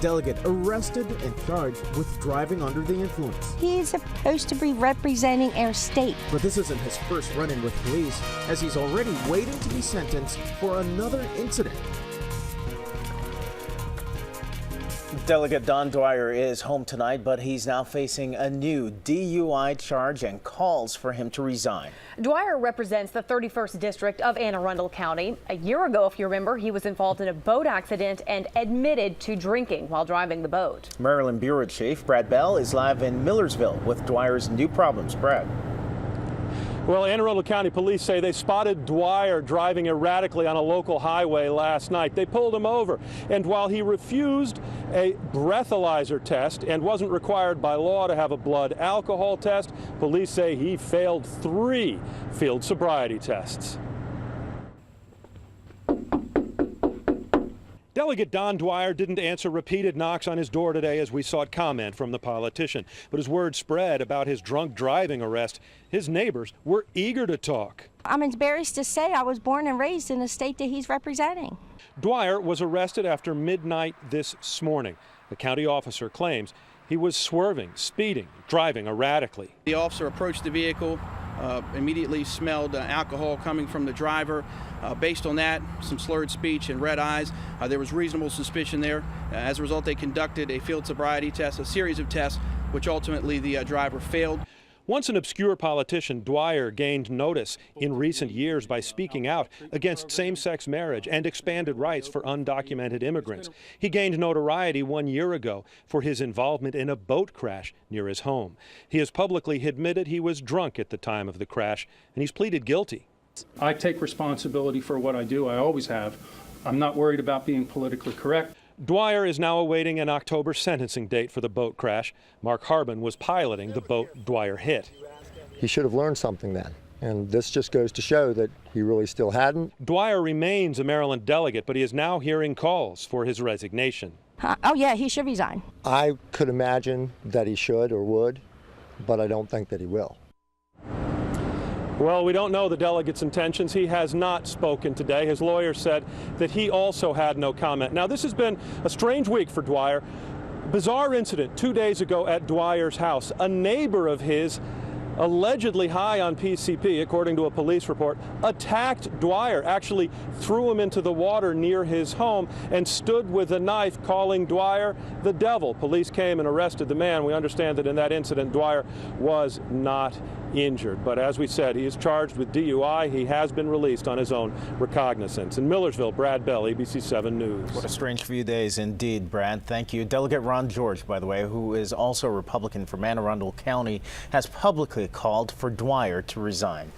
Delegate arrested and charged with driving under the influence. He's supposed to be representing our state. But this isn't his first run-in with police, as he's already waiting to be sentenced for another incident. Delegate Don Dwyer is home tonight, but he's now facing a new DUI charge and calls for him to resign. Dwyer represents the 31st District of Anne Arundel County. A year ago, if you remember, he was involved in a boat accident and admitted to drinking while driving the boat. Maryland Bureau Chief Brad Bell is live in Millersville with Dwyer's new problems. Brad. Well, Anne Arundel County police say they spotted Dwyer driving erratically on a local highway last night. They pulled him over, and while he refused a breathalyzer test and wasn't required by law to have a blood alcohol test, police say he failed 3 field sobriety tests. Delegate Don Dwyer didn't answer repeated knocks on his door today as we sought comment from the politician. But as word spread about his drunk driving arrest, his neighbors were eager to talk. I'm embarrassed to say I was born and raised in the state that he's representing. Dwyer was arrested after midnight this morning. The county officer claims he was swerving, speeding, driving erratically. The officer approached the vehicle, immediately smelled alcohol coming from the driver. Based on that, some slurred speech and red eyes, there was reasonable suspicion there. As a result, they conducted a field sobriety test, a series of tests, which ultimately the driver failed. Once an obscure politician, Dwyer gained notice in recent years by speaking out against same-sex marriage and expanded rights for undocumented immigrants. He gained notoriety 1 year ago for his involvement in a boat crash near his home. He has publicly admitted he was drunk at the time of the crash, and he's pleaded guilty. I take responsibility for what I do. I always have. I'm not worried about being politically correct. Dwyer is now awaiting an October sentencing date for the boat crash. Mark Harbin was piloting the boat Dwyer hit. He should have learned something then, and this just goes to show that he really still hadn't. Dwyer remains a Maryland delegate, but he is now hearing calls for his resignation. Oh yeah, he should resign. I could imagine that he should or would, but I don't think that he will. Well, we don't know the delegate's intentions. He has not spoken today. His lawyer said that he also had no comment. Now, this has been a strange week for Dwyer. Bizarre incident 2 days ago at Dwyer's house. A neighbor of his, allegedly high on PCP, according to a police report, attacked Dwyer, actually threw him into the water near his home and stood with a knife calling Dwyer the devil. Police came and arrested the man. We understand that in that incident, Dwyer was not injured. But as we said, he is charged with DUI. He has been released on his own recognizance. In Millersville, Brad Bell, ABC 7 News. What a strange few days indeed, Brad. Thank you. Delegate Ron George, by the way, who is also a Republican from Anne Arundel County, has publicly called for Dwyer to resign.